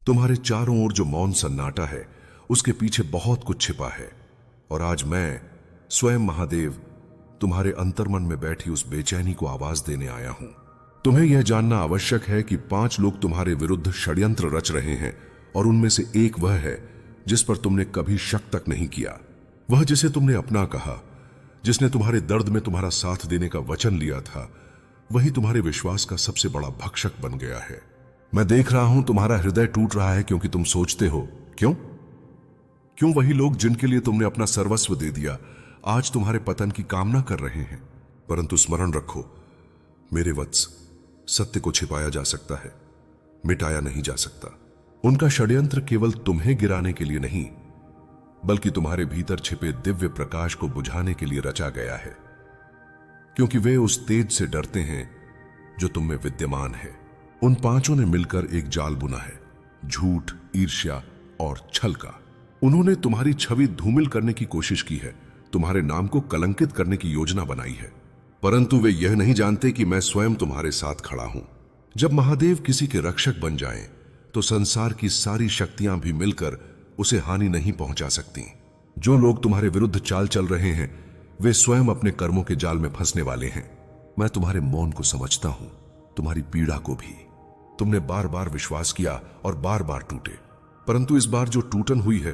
तुम्हारे चारों ओर जो मौन सन्नाटा है उसके पीछे बहुत कुछ छिपा है। और आज मैं स्वयं महादेव तुम्हारे अंतर्मन में बैठी उस बेचैनी को आवाज देने आया हूं। तुम्हें यह जानना आवश्यक है कि 5 लोग तुम्हारे विरुद्ध षड्यंत्र रच रहे हैं और उनमें से एक वह है जिस पर तुमने कभी शक तक नहीं किया, वह जिसे तुमने अपना कहा, जिसने तुम्हारे दर्द में तुम्हारा साथ देने का वचन लिया था, वही तुम्हारे विश्वास का सबसे बड़ा भक्षक बन गया है। मैं देख रहा हूं तुम्हारा हृदय टूट रहा है क्योंकि तुम सोचते हो क्यों वही लोग जिनके लिए तुमने अपना सर्वस्व दे दिया आज तुम्हारे पतन की कामना कर रहे हैं। परंतु स्मरण रखो मेरे वत्स, सत्य को छिपाया जा सकता है, मिटाया नहीं जा सकता। उनका षड्यंत्र केवल तुम्हें गिराने के लिए नहीं बल्कि तुम्हारे भीतर छिपे दिव्य प्रकाश को बुझाने के लिए रचा गया है, क्योंकि वे उस तेज से डरते हैं जो तुम में विद्यमान है। उन 5 ने मिलकर एक जाल बुना है, झूठ, ईर्ष्या और छल का। उन्होंने तुम्हारी छवि धूमिल करने की कोशिश की है, तुम्हारे नाम को कलंकित करने की योजना बनाई है, परंतु वे यह नहीं जानते कि मैं स्वयं तुम्हारे साथ खड़ा हूं। जब महादेव किसी के रक्षक बन जाएं, तो संसार की सारी शक्तियां भी मिलकर उसे हानि नहीं पहुंचा सकती। जो लोग तुम्हारे विरुद्ध चाल चल रहे हैं वे स्वयं अपने कर्मों के जाल में फंसने वाले हैं। मैं तुम्हारे मौन को समझता हूं, तुम्हारी पीड़ा को भी। तुमने बार बार विश्वास किया और बार बार टूटे, परंतु इस बार जो टूटन हुई है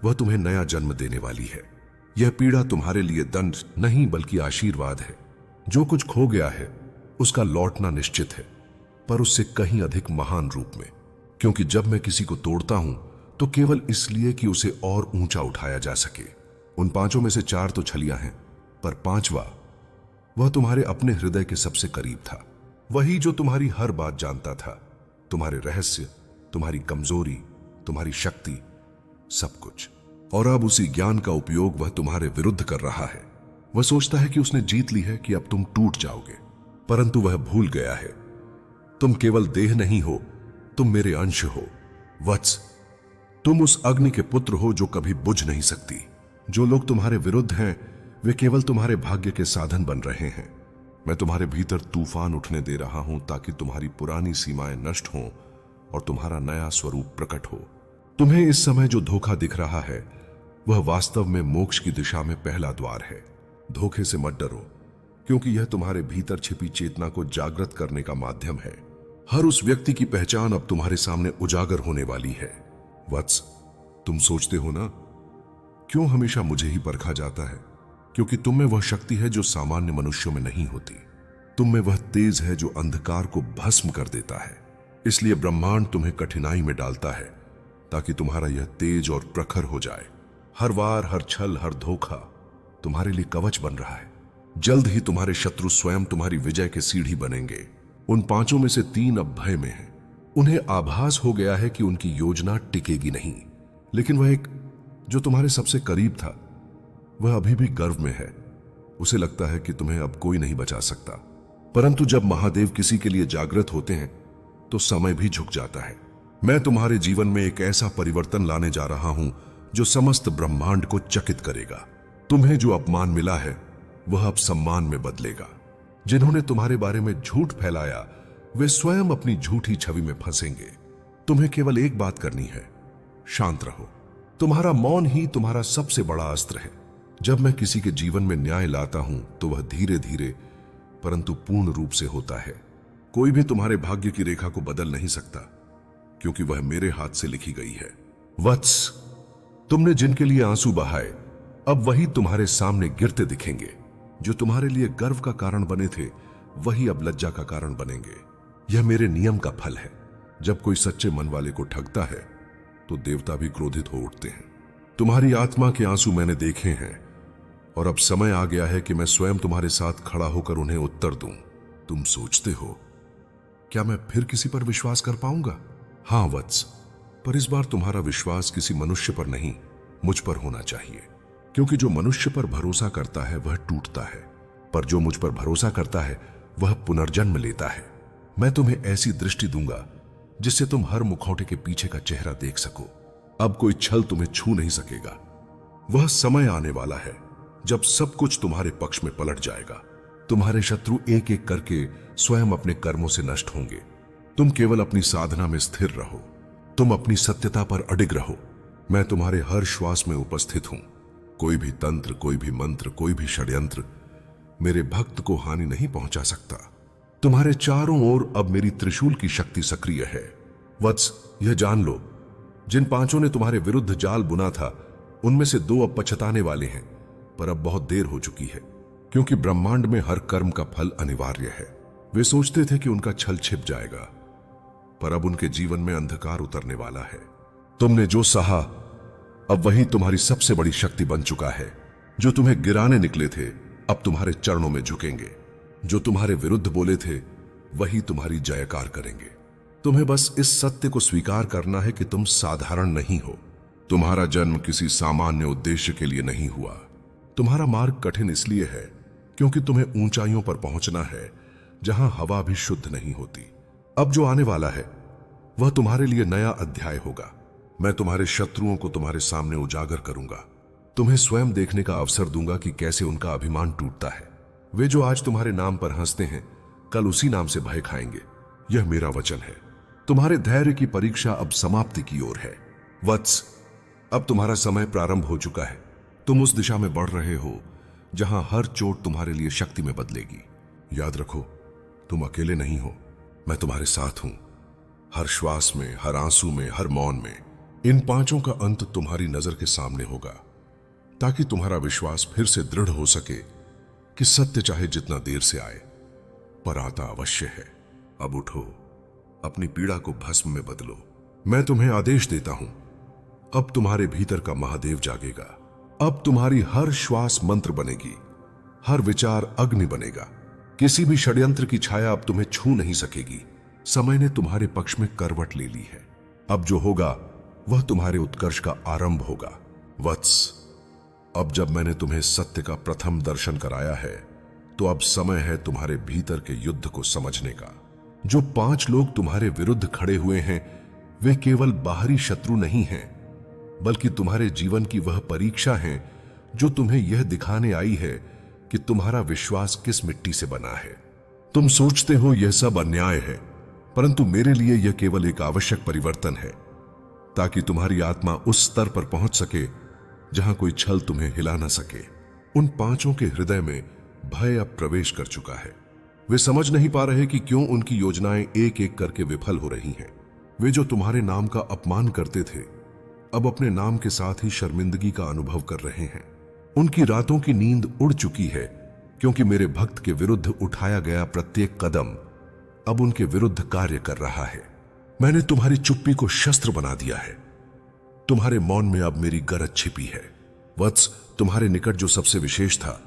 वह तुम्हें नया जन्म देने वाली है। यह पीड़ा तुम्हारे लिए दंड नहीं बल्कि आशीर्वाद है। जो कुछ खो गया है उसका लौटना निश्चित है, पर उससे कहीं अधिक महान रूप में। क्योंकि जब मैं किसी को तोड़ता हूं तो केवल इसलिए कि उसे और ऊंचा उठाया जा सके। उन 5 में से 4 तो छलियां हैं, पर 5वां वह तुम्हारे अपने हृदय के सबसे करीब था। वही जो तुम्हारी हर बात जानता था, तुम्हारे रहस्य, तुम्हारी कमजोरी, तुम्हारी शक्ति, सब कुछ। और अब उसी ज्ञान का उपयोग वह तुम्हारे विरुद्ध कर रहा है। वह सोचता है कि उसने जीत ली है, कि अब तुम टूट जाओगे, परंतु वह भूल गया है तुम केवल देह नहीं हो, तुम मेरे अंश हो। वत्स, तुम उस अग्नि के पुत्र हो जो कभी बुझ नहीं सकती। जो लोग तुम्हारे विरुद्ध हैं वे केवल तुम्हारे भाग्य के साधन बन रहे हैं। मैं तुम्हारे भीतर तूफान उठने दे रहा हूं ताकि तुम्हारी पुरानी सीमाएं नष्ट हों और तुम्हारा नया स्वरूप प्रकट हो। तुम्हें इस समय जो धोखा दिख रहा है वह वास्तव में मोक्ष की दिशा में पहला द्वार है। धोखे से मत डरो, क्योंकि यह तुम्हारे भीतर छिपी चेतना को जागृत करने का माध्यम है। हर उस व्यक्ति की पहचान अब तुम्हारे सामने उजागर होने वाली है। वत्स, तुम सोचते हो ना क्यों हमेशा मुझे ही परखा जाता है? क्योंकि तुम में वह शक्ति है जो सामान्य मनुष्यों में नहीं होती। तुम में वह तेज है जो अंधकार को भस्म कर देता है। इसलिए ब्रह्मांड तुम्हें कठिनाई में डालता है ताकि तुम्हारा यह तेज और प्रखर हो जाए। हर वार, हर छल, हर धोखा तुम्हारे लिए कवच बन रहा है। जल्द ही तुम्हारे शत्रु स्वयं तुम्हारी विजय के सीढ़ी बनेंगे। उन 5 में से 3 अब भय में हैं। उन्हें आभास हो गया है कि उनकी योजना टिकेगी नहीं, लेकिन वह एक जो तुम्हारे सबसे करीब था वह अभी भी गर्व में है। उसे लगता है कि तुम्हें अब कोई नहीं बचा सकता। परंतु जब महादेव किसी के लिए जागृत होते हैं तो समय भी झुक जाता है। मैं तुम्हारे जीवन में एक ऐसा परिवर्तन लाने जा रहा हूं जो समस्त ब्रह्मांड को चकित करेगा। तुम्हें जो अपमान मिला है वह अब सम्मान में बदलेगा। जिन्होंने तुम्हारे बारे में झूठ फैलाया वे स्वयं अपनी झूठी छवि में फंसेंगे। तुम्हें केवल एक बात करनी है, शांत रहो। तुम्हारा मौन ही तुम्हारा सबसे बड़ा अस्त्र है। जब मैं किसी के जीवन में न्याय लाता हूं तो वह धीरे धीरे परंतु पूर्ण रूप से होता है। कोई भी तुम्हारे भाग्य की रेखा को बदल नहीं सकता, क्योंकि वह मेरे हाथ से लिखी गई है। वत्स, तुमने जिनके लिए आंसू बहाए अब वही तुम्हारे सामने गिरते दिखेंगे। जो तुम्हारे लिए गर्व का कारण बने थे वही अब लज्जा का कारण बनेंगे। यह मेरे नियम का फल है। जब कोई सच्चे मन वाले को ठगता है तो देवता भी क्रोधित हो उठते हैं। तुम्हारी आत्मा के आंसू मैंने देखे हैं और अब समय आ गया है कि मैं स्वयं तुम्हारे साथ खड़ा होकर उन्हें उत्तर दूं। तुम सोचते हो क्या मैं फिर किसी पर विश्वास कर पाऊंगा? हां वत्स, पर इस बार तुम्हारा विश्वास किसी मनुष्य पर नहीं, मुझ पर होना चाहिए। क्योंकि जो मनुष्य पर भरोसा करता है वह टूटता है, पर जो मुझ पर भरोसा करता है वह पुनर्जन्म लेता है। मैं तुम्हें ऐसी दृष्टि दूंगा जिससे तुम हर मुखौटे के पीछे का चेहरा देख सको। अब कोई छल तुम्हें छू नहीं सकेगा। वह समय आने वाला है जब सब कुछ तुम्हारे पक्ष में पलट जाएगा। तुम्हारे शत्रु एक एक करके स्वयं अपने कर्मों से नष्ट होंगे। तुम केवल अपनी साधना में स्थिर रहो। तुम अपनी सत्यता पर अडिग रहो। मैं तुम्हारे हर श्वास में उपस्थित हूं। कोई भी तंत्र, कोई भी मंत्र, कोई भी षड्यंत्र मेरे भक्त को हानि नहीं पहुंचा सकता। तुम्हारे चारों ओर अब मेरी त्रिशूल की शक्ति सक्रिय है। वत्स, यह जान लो, जिन पांचों ने तुम्हारे विरुद्ध जाल बुना था, उनमें से 2 अब पछताने वाले हैं, पर अब बहुत देर हो चुकी है, क्योंकि ब्रह्मांड में हर कर्म का फल अनिवार्य है। वे सोचते थे कि उनका छल छिप जाएगा, पर अब उनके जीवन में अंधकार उतरने वाला है। तुमने जो सहा, अब वही तुम्हारी सबसे बड़ी शक्ति बन चुका है। जो तुम्हें गिराने निकले थे, अब तुम्हारे चरणों में झुकेंगे। जो तुम्हारे विरुद्ध बोले थे, वही तुम्हारी जयकार करेंगे। तुम्हें बस इस सत्य को स्वीकार करना है कि तुम साधारण नहीं हो। तुम्हारा जन्म किसी सामान्य उद्देश्य के लिए नहीं हुआ। तुम्हारा मार्ग कठिन इसलिए है क्योंकि तुम्हें ऊंचाइयों पर पहुंचना है जहां हवा भी शुद्ध नहीं होती। अब जो आने वाला है वह तुम्हारे लिए नया अध्याय होगा। मैं तुम्हारे शत्रुओं को तुम्हारे सामने उजागर करूंगा। तुम्हें स्वयं देखने का अवसर दूंगा कि कैसे उनका अभिमान टूटता है। वे जो आज तुम्हारे नाम पर हंसते हैं, कल उसी नाम से भय खाएंगे। यह मेरा वचन है। तुम्हारे धैर्य की परीक्षा अब समाप्ति की ओर है। वत्स, अब तुम्हारा समय प्रारंभ हो चुका है। तुम उस दिशा में बढ़ रहे हो जहां हर चोट तुम्हारे लिए शक्ति में बदलेगी। याद रखो, तुम अकेले नहीं हो। मैं तुम्हारे साथ हूं, हर श्वास में, हर आंसू में, हर मौन में। इन पांचों का अंत तुम्हारी नजर के सामने होगा, ताकि तुम्हारा विश्वास फिर से दृढ़ हो सके कि सत्य चाहे जितना देर से आए, पर आता अवश्य है। अब उठो, अपनी पीड़ा को भस्म में बदलो। मैं तुम्हें आदेश देता हूं, अब तुम्हारे भीतर का महादेव जागेगा। अब तुम्हारी हर श्वास मंत्र बनेगी, हर विचार अग्नि बनेगा। किसी भी षड्यंत्र की छाया अब तुम्हें छू नहीं सकेगी। समय ने तुम्हारे पक्ष में करवट ले ली है। अब जो होगा वह तुम्हारे उत्कर्ष का आरंभ होगा। वत्स, अब जब मैंने तुम्हें सत्य का प्रथम दर्शन कराया है, तो अब समय है तुम्हारे भीतर के युद्ध को समझने का। जो 5 लोग तुम्हारे विरुद्ध खड़े हुए हैं, वे केवल बाहरी शत्रु नहीं हैं, बल्कि तुम्हारे जीवन की वह परीक्षा है जो तुम्हें यह दिखाने आई है कि तुम्हारा विश्वास किस मिट्टी से बना है। तुम सोचते हो यह सब अन्याय है, परंतु मेरे लिए यह केवल एक आवश्यक परिवर्तन है, ताकि तुम्हारी आत्मा उस स्तर पर पहुंच सके जहां कोई छल तुम्हें हिला न सके। उन 5 के हृदय में भय अब प्रवेश कर चुका है। वे समझ नहीं पा रहे कि क्यों उनकी योजनाएं एक एक करके विफल हो रही हैं। वे जो तुम्हारे नाम का अपमान करते थे, अब अपने नाम के साथ ही शर्मिंदगी का अनुभव कर रहे हैं। उनकी रातों की नींद उड़ चुकी है, क्योंकि मेरे भक्त के विरुद्ध उठाया गया प्रत्येक कदम अब उनके विरुद्ध कार्य कर रहा है। मैंने तुम्हारी चुप्पी को शस्त्र बना दिया है। तुम्हारे मौन में अब मेरी गरज छिपी है। वत्स, तुम्हारे निकट जो सबसे विशेष था,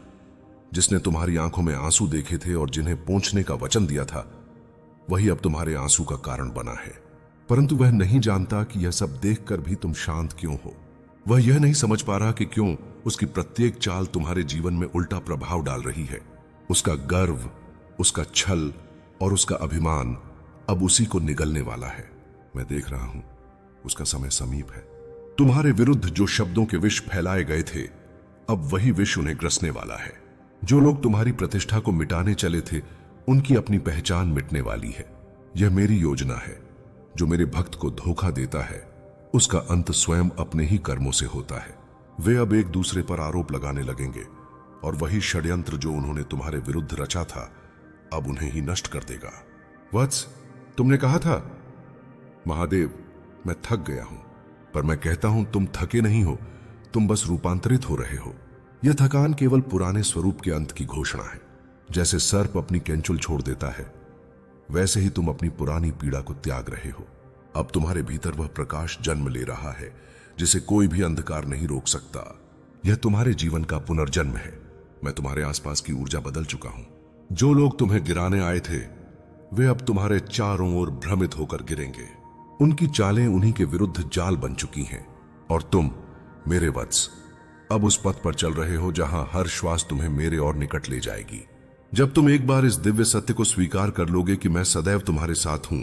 जिसने तुम्हारी आंखों में आंसू देखे थे और जिन्हें पोंछने का वचन दिया था, वही अब तुम्हारे आंसू का कारण बना है। परंतु वह नहीं जानता कि यह सब देखकर भी तुम शांत क्यों हो। वह यह नहीं समझ पा रहा कि क्यों उसकी प्रत्येक चाल तुम्हारे जीवन में उल्टा प्रभाव डाल रही है। उसका गर्व, उसका छल और उसका अभिमान अब उसी को निगलने वाला है। मैं देख रहा हूं, उसका समय समीप है। तुम्हारे विरुद्ध जो शब्दों के विष फैलाए गए थे, अब वही विष उन्हें ग्रसने वाला है। जो लोग तुम्हारी प्रतिष्ठा को मिटाने चले थे, उनकी अपनी पहचान मिटने वाली है। यह मेरी योजना है। जो मेरे भक्त को धोखा देता है, उसका अंत स्वयं अपने ही कर्मों से होता है। वे अब एक दूसरे पर आरोप लगाने लगेंगे, और वही षड्यंत्र जो उन्होंने तुम्हारे विरुद्ध रचा था, अब उन्हें ही नष्ट कर देगा। वत्स, तुमने कहा था, महादेव, मैं थक गया हूं, पर मैं कहता हूं तुम थके नहीं हो, तुम बस रूपांतरित हो रहे हो। यह थकान केवल पुराने स्वरूप के अंत की घोषणा है। जैसे सर्प अपनी कैंचुल छोड़ देता है, वैसे ही तुम अपनी पुरानी पीड़ा को त्याग रहे हो। अब तुम्हारे भीतर वह प्रकाश जन्म ले रहा है जिसे कोई भी अंधकार नहीं रोक सकता। यह तुम्हारे जीवन का पुनर्जन्म है। मैं तुम्हारे आसपास की ऊर्जा बदल चुका हूं। जो लोग तुम्हें गिराने आए थे, वे अब तुम्हारे चारों ओर भ्रमित होकर गिरेंगे। उनकी चालें उन्हीं के विरुद्ध जाल बन चुकी हैं, और तुम, मेरे वत्स, अब उस पथ पर चल रहे हो जहां हर श्वास तुम्हें मेरे और निकट ले जाएगी। जब तुम एक बार इस दिव्य सत्य को स्वीकार कर लोगे कि मैं सदैव तुम्हारे साथ हूं,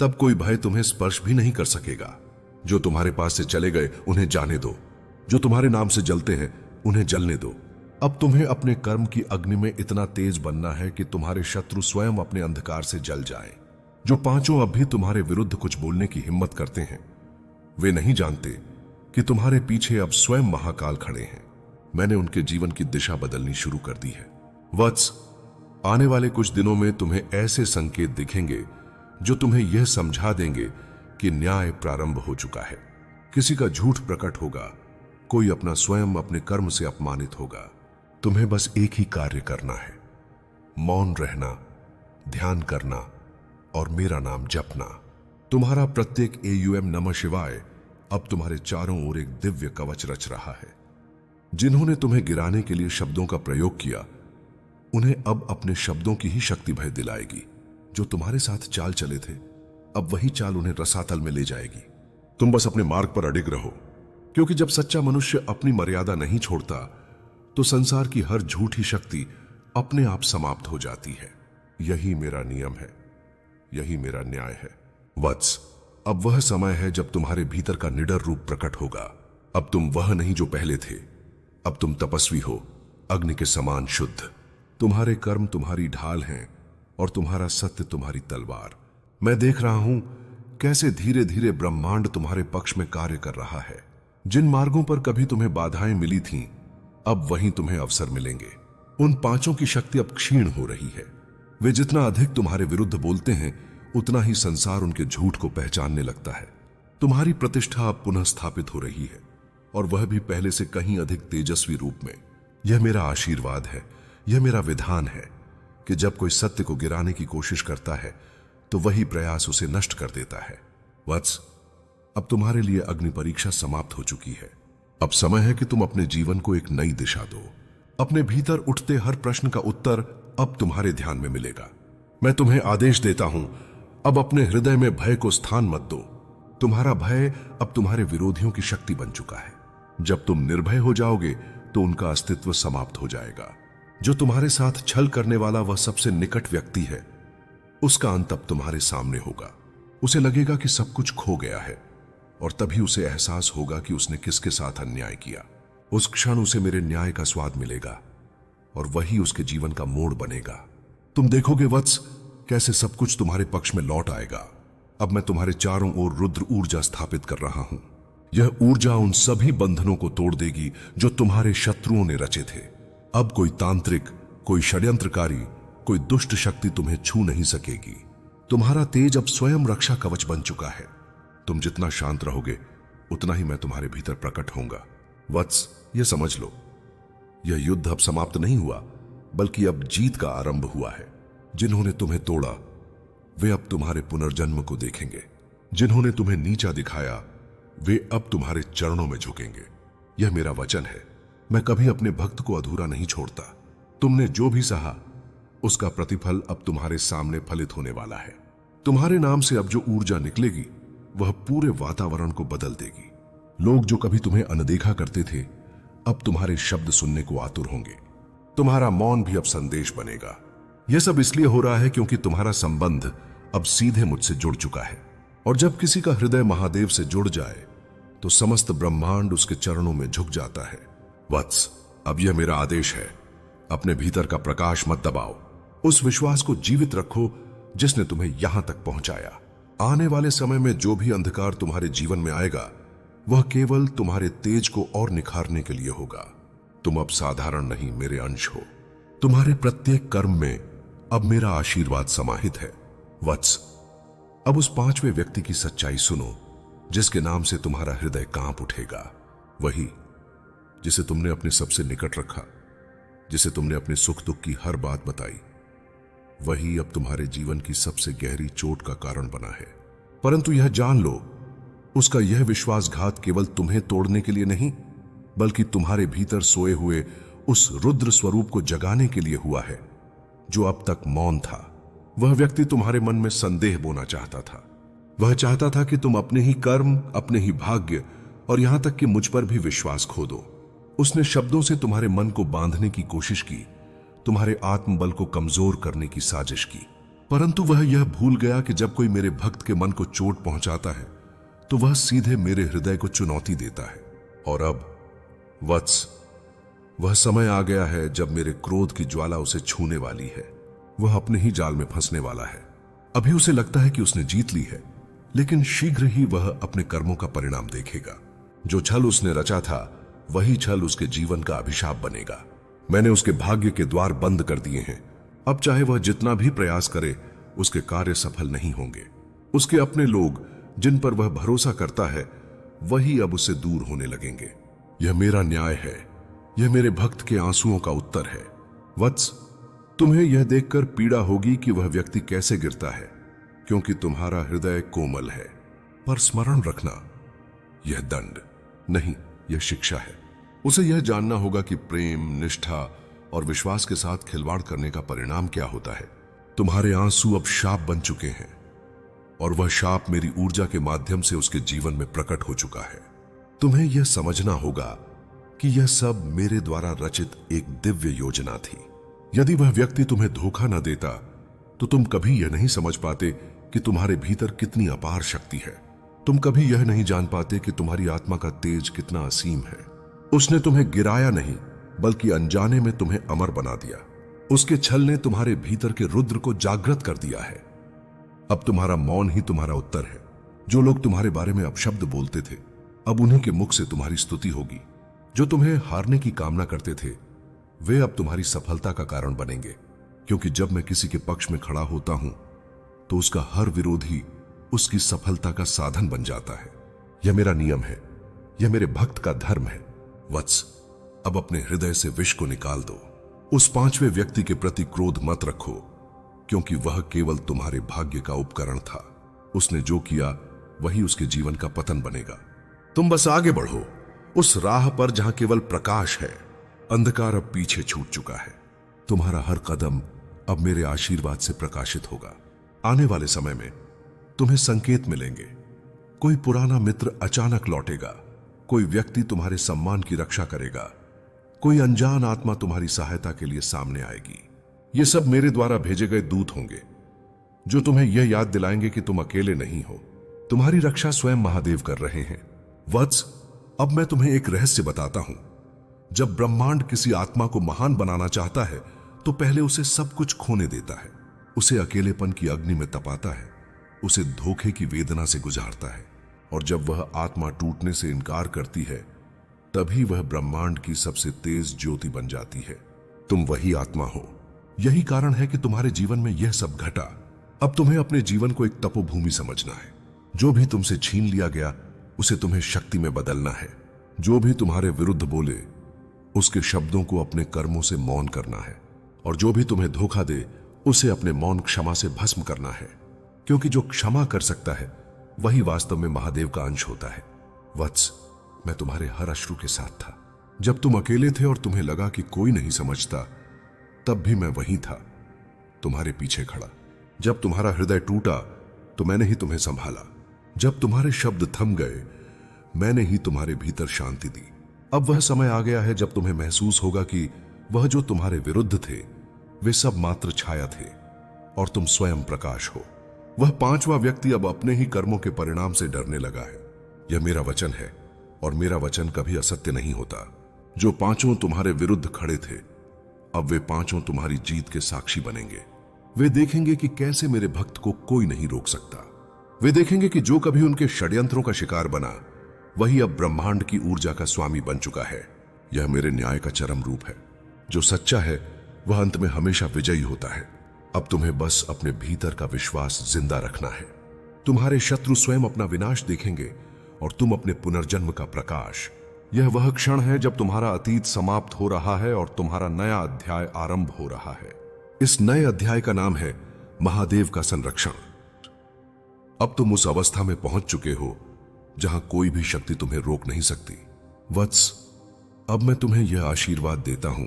तब कोई भय तुम्हें स्पर्श भी नहीं कर सकेगा। जो तुम्हारे पास से चले गए, उन्हें जाने दो। जो तुम्हारे नाम से जलते हैं, उन्हें जलने दो। अब तुम्हें अपने कर्म की अग्नि में इतना तेज बनना है कि तुम्हारे शत्रु स्वयं अपने अंधकार से जल जाएं। जो 5 अब भी तुम्हारे विरुद्ध कुछ बोलने की हिम्मत करते हैं, वे नहीं जानते कि तुम्हारे पीछे अब स्वयं महाकाल खड़े हैं। मैंने उनके जीवन की दिशा बदलनी शुरू कर दी है। वत्स, आने वाले कुछ दिनों में तुम्हें ऐसे संकेत दिखेंगे जो तुम्हें यह समझा देंगे कि न्याय प्रारंभ हो चुका है। किसी का झूठ प्रकट होगा, कोई अपना स्वयं अपने कर्म से अपमानित होगा। तुम्हें बस एक ही कार्य करना है, मौन रहना, ध्यान करना और मेरा नाम जपना। तुम्हारा प्रत्येक AUM नमः शिवाय अब तुम्हारे चारों ओर एक दिव्य कवच रच रहा है। जिन्होंने तुम्हें गिराने के लिए शब्दों का प्रयोग किया, उन्हें अब अपने शब्दों की ही शक्ति भय दिलाएगी। जो तुम्हारे साथ चाल चले थे, अब वही चाल उन्हें रसातल में ले जाएगी। तुम बस अपने मार्ग पर अडिग रहो, क्योंकि जब सच्चा मनुष्य अपनी मर्यादा नहीं छोड़ता तो संसार की हर झूठी शक्ति अपने आप समाप्त हो जाती है। यही मेरा नियम है, यही मेरा न्याय है। वत्स, अब वह समय है जब तुम्हारे भीतर का निडर रूप प्रकट होगा। अब तुम वह नहीं जो पहले थे। अब तुम तपस्वी हो, अग्नि के समान शुद्ध। तुम्हारे कर्म तुम्हारी ढाल हैं और तुम्हारा सत्य तुम्हारी तलवार। मैं देख रहा हूं कैसे धीरे धीरे ब्रह्मांड तुम्हारे पक्ष में कार्य कर रहा है। जिन मार्गों पर कभी तुम्हें बाधाएं मिली थीं, अब वहीं तुम्हें अवसर मिलेंगे। उन पांचों की शक्ति अब क्षीण हो रही है। वे जितना अधिक तुम्हारे विरुद्ध बोलते हैं, उतना ही संसार उनके झूठ को पहचानने लगता है। तुम्हारी प्रतिष्ठा अब पुनः स्थापित हो रही है, और वह भी पहले से कहीं अधिक तेजस्वी रूप में। यह मेरा आशीर्वाद है, यह मेरा विधान है कि जब कोई सत्य को गिराने की कोशिश करता है तो वही प्रयास उसे नष्ट कर देता है। वत्स, अब तुम्हारे लिए अग्नि परीक्षा समाप्त हो चुकी है। अब समय है कि तुम अपने जीवन को एक नई दिशा दो। अपने भीतर उठते हर प्रश्न का उत्तर अब तुम्हारे ध्यान में मिलेगा। मैं तुम्हें आदेश देता हूं, अब अपने हृदय में भय को स्थान मत दो। तुम्हारा भय अब तुम्हारे विरोधियों की शक्ति बन चुका है। जब तुम निर्भय हो जाओगे तो उनका अस्तित्व समाप्त हो जाएगा। जो तुम्हारे साथ छल करने वाला वह सबसे निकट व्यक्ति है, उसका अंत अब तुम्हारे सामने होगा। उसे लगेगा कि सब कुछ खो गया है, और तभी उसे एहसास होगा कि उसने किसके साथ अन्याय किया। उस क्षण उसे मेरे न्याय का स्वाद मिलेगा, और वही उसके जीवन का मोड़ बनेगा। तुम देखोगे वत्स, कैसे सब कुछ तुम्हारे पक्ष में लौट आएगा। अब मैं तुम्हारे चारों ओर रुद्र ऊर्जा स्थापित कर रहा हूं। यह ऊर्जा उन सभी बंधनों को तोड़ देगी जो तुम्हारे शत्रुओं ने रचे थे। अब कोई तांत्रिक, कोई षड्यंत्रकारी, कोई दुष्ट शक्ति तुम्हें छू नहीं सकेगी। तुम्हारा तेज अब स्वयं रक्षा कवच बन चुका है। तुम जितना शांत रहोगे, उतना ही मैं तुम्हारे भीतर प्रकट होऊंगा। वत्स, यह समझ लो, यह युद्ध अब समाप्त नहीं हुआ, बल्कि अब जीत का आरंभ हुआ है। जिन्होंने तुम्हें तोड़ा, वे अब तुम्हारे पुनर्जन्म को देखेंगे। जिन्होंने तुम्हें नीचा दिखाया, वे अब तुम्हारे चरणों में झुकेंगे। यह मेरा वचन है। मैं कभी अपने भक्त को अधूरा नहीं छोड़ता। तुमने जो भी सहा, उसका प्रतिफल अब तुम्हारे सामने फलित होने वाला है। तुम्हारे नाम से अब जो ऊर्जा निकलेगी, वह पूरे वातावरण को बदल देगी। लोग जो कभी तुम्हें अनदेखा करते थे, अब तुम्हारे शब्द सुनने को आतुर होंगे। तुम्हारा मौन भी अब संदेश बनेगा। यह सब इसलिए हो रहा है क्योंकि तुम्हारा संबंध अब सीधे मुझसे जुड़ चुका है, और जब किसी का हृदय महादेव से जुड़ जाए तो समस्त ब्रह्मांड उसके चरणों में झुक जाता है। वत्स, अब यह मेरा आदेश है, अपने भीतर का प्रकाश मत दबाओ। उस विश्वास को जीवित रखो जिसने तुम्हें यहां तक पहुंचाया। आने वाले समय में जो भी अंधकार तुम्हारे जीवन में आएगा, वह केवल तुम्हारे तेज को और निखारने के लिए होगा। तुम अब साधारण नहीं, मेरे अंश हो। तुम्हारे प्रत्येक कर्म में अब मेरा आशीर्वाद समाहित है। वत्स, अब उस पांचवें व्यक्ति की सच्चाई सुनो जिसके नाम से तुम्हारा हृदय कांप उठेगा। वही जिसे तुमने अपने सबसे निकट रखा, जिसे तुमने अपने सुख दुख की हर बात बताई, वही अब तुम्हारे जीवन की सबसे गहरी चोट का कारण बना है। परंतु यह जान लो, उसका यह विश्वासघात केवल तुम्हें तोड़ने के लिए नहीं, बल्कि तुम्हारे भीतर सोए हुए उस रुद्र स्वरूप को जगाने के लिए हुआ है जो अब तक मौन था। वह व्यक्ति तुम्हारे मन में संदेह बोना चाहता था। वह चाहता था कि तुम अपने ही कर्म, अपने ही भाग्य और यहां तक कि मुझ पर भी विश्वास खो दो। उसने शब्दों से तुम्हारे मन को बांधने की कोशिश की, तुम्हारे आत्मबल को कमजोर करने की साजिश की। परंतु वह यह भूल गया कि जब कोई मेरे भक्त के मन को चोट पहुंचाता है तो वह सीधे मेरे हृदय को चुनौती देता है। और अब वत्स, वह समय आ गया है जब मेरे क्रोध की ज्वाला उसे छूने वाली है। वह अपने ही जाल में फंसने वाला है। अभी उसे लगता है कि उसने जीत ली है, लेकिन शीघ्र ही वह अपने कर्मों का परिणाम देखेगा। जो छल उसने रचा था वही छल उसके जीवन का अभिशाप बनेगा। मैंने उसके भाग्य के द्वार बंद कर दिए हैं। अब चाहे वह जितना भी प्रयास करे, उसके कार्य सफल नहीं होंगे। उसके अपने लोग जिन पर वह भरोसा करता है वही अब उससे दूर होने लगेंगे। यह मेरा न्याय है, यह मेरे भक्त के आंसुओं का उत्तर है। वत्स, तुम्हें यह देखकर पीड़ा होगी कि वह व्यक्ति कैसे गिरता है, क्योंकि तुम्हारा हृदय कोमल है। पर स्मरण रखना, यह दंड नहीं, यह शिक्षा है। उसे यह जानना होगा कि प्रेम, निष्ठा और विश्वास के साथ खिलवाड़ करने का परिणाम क्या होता है। तुम्हारे आंसू अब शाप बन चुके हैं और वह शाप मेरी ऊर्जा के माध्यम से उसके जीवन में प्रकट हो चुका है। तुम्हें यह समझना होगा कि यह सब मेरे द्वारा रचित एक दिव्य योजना थी। यदि वह व्यक्ति तुम्हें धोखा न देता तो तुम कभी यह नहीं समझ पाते कि तुम्हारे भीतर कितनी अपार शक्ति है। तुम कभी यह नहीं जान पाते कि तुम्हारी आत्मा का तेज कितना असीम है। उसने तुम्हें गिराया नहीं, बल्कि अनजाने में तुम्हें अमर बना दिया। उसके छल ने तुम्हारे भीतर के रुद्र को जागृत कर दिया है। अब तुम्हारा मौन ही तुम्हारा उत्तर है। जो लोग तुम्हारे बारे में अपशब्द बोलते थे, अब उन्हीं के मुख से तुम्हारी स्तुति होगी। जो तुम्हें हारने की कामना करते थे, वे अब तुम्हारी सफलता का कारण बनेंगे। क्योंकि जब मैं किसी के पक्ष में खड़ा होता हूं तो उसका हर विरोधी उसकी सफलता का साधन बन जाता है। यह मेरा नियम है, यह मेरे भक्त का धर्म है। वत्स, अब अपने हृदय से विष को निकाल दो। उस पांचवें व्यक्ति के प्रति क्रोध मत रखो, क्योंकि वह केवल तुम्हारे भाग्य का उपकरण था। उसने जो किया वही उसके जीवन का पतन बनेगा। तुम बस आगे बढ़ो उस राह पर जहां केवल प्रकाश है। अंधकार अब पीछे छूट चुका है। तुम्हारा हर कदम अब मेरे आशीर्वाद से प्रकाशित होगा। आने वाले समय में तुम्हें संकेत मिलेंगे। कोई पुराना मित्र अचानक लौटेगा, कोई व्यक्ति तुम्हारे सम्मान की रक्षा करेगा, कोई अनजान आत्मा तुम्हारी सहायता के लिए सामने आएगी। ये सब मेरे द्वारा भेजे गए दूत होंगे जो तुम्हें यह याद दिलाएंगे कि तुम अकेले नहीं हो। तुम्हारी रक्षा स्वयं महादेव कर रहे हैं। वत्स, अब मैं तुम्हें एक रहस्य बताता हूं। जब ब्रह्मांड किसी आत्मा को महान बनाना चाहता है तो पहले उसे सब कुछ खोने देता है। उसे अकेलेपन की अग्नि में तपाता है, उसे धोखे की वेदना से गुजारता है, और जब वह आत्मा टूटने से इनकार करती है तभी वह ब्रह्मांड की सबसे तेज ज्योति बन जाती है। तुम वही आत्मा हो। यही कारण है कि तुम्हारे जीवन में यह सब घटा। अब तुम्हें अपने जीवन को एक तपोभूमि समझना है। जो भी तुमसे छीन लिया गया उसे तुम्हें शक्ति में बदलना है। जो भी तुम्हारे विरुद्ध बोले उसके शब्दों को अपने कर्मों से मौन करना है, और जो भी तुम्हें धोखा दे उसे अपने मौन क्षमा से भस्म करना है। क्योंकि जो क्षमा कर सकता है वही वास्तव में महादेव का अंश होता है। वत्स, मैं तुम्हारे हर अश्रु के साथ था। जब तुम अकेले थे और तुम्हें लगा कि कोई नहीं समझता, तब भी मैं वहीं था, तुम्हारे पीछे खड़ा। जब तुम्हारा हृदय टूटा तो मैंने ही तुम्हें संभाला। जब तुम्हारे शब्द थम गए, मैंने ही तुम्हारे भीतर शांति दी। अब वह समय आ गया है जब तुम्हें महसूस होगा कि वह जो तुम्हारे विरुद्ध थे वे सब मात्र छाया थे और तुम स्वयं प्रकाश हो। वह पांचवा व्यक्ति अब अपने ही कर्मों के परिणाम से डरने लगा है। यह मेरा वचन है और मेरा वचन कभी असत्य नहीं होता। जो पांचों तुम्हारे विरुद्ध खड़े थे, अब वे पांचों तुम्हारी जीत के साक्षी बनेंगे। वे देखेंगे कि कैसे मेरे भक्त को कोई नहीं रोक सकता। वे देखेंगे कि जो कभी उनके षड्यंत्रों का शिकार बना वही अब ब्रह्मांड की ऊर्जा का स्वामी बन चुका है। यह मेरे न्याय का चरम रूप है। जो सच्चा है वह अंत में हमेशा विजयी होता है। अब तुम्हें बस अपने भीतर का विश्वास जिंदा रखना है। तुम्हारे शत्रु स्वयं अपना विनाश देखेंगे और तुम अपने पुनर्जन्म का प्रकाश। यह वह क्षण है जब तुम्हारा अतीत समाप्त हो रहा है और तुम्हारा नया अध्याय आरंभ हो रहा है। इस नए अध्याय का नाम है महादेव का संरक्षण। अब तुम उस अवस्था में पहुंच चुके हो जहां कोई भी शक्ति तुम्हें रोक नहीं सकती। वत्स, अब मैं तुम्हें यह आशीर्वाद देता हूं,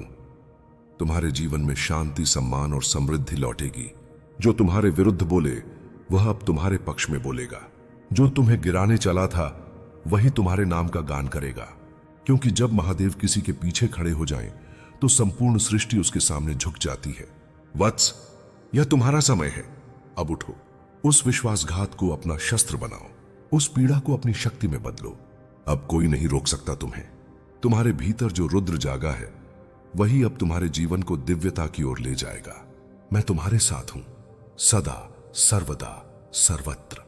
तुम्हारे जीवन में शांति, सम्मान और समृद्धि लौटेगी। जो तुम्हारे विरुद्ध बोले वह अब तुम्हारे पक्ष में बोलेगा। जो तुम्हें गिराने चला था वही तुम्हारे नाम का गान करेगा। क्योंकि जब महादेव किसी के पीछे खड़े हो जाएं, तो संपूर्ण सृष्टि उसके सामने झुक जाती है। वत्स, यह तुम्हारा समय है। अब उठो, उस विश्वासघात को अपना शस्त्र बनाओ, उस पीड़ा को अपनी शक्ति में बदलो। अब कोई नहीं रोक सकता तुम्हें। तुम्हारे भीतर जो रुद्र जागा है वही अब तुम्हारे जीवन को दिव्यता की ओर ले जाएगा। मैं तुम्हारे साथ हूं, सदा, सर्वदा, सर्वत्र।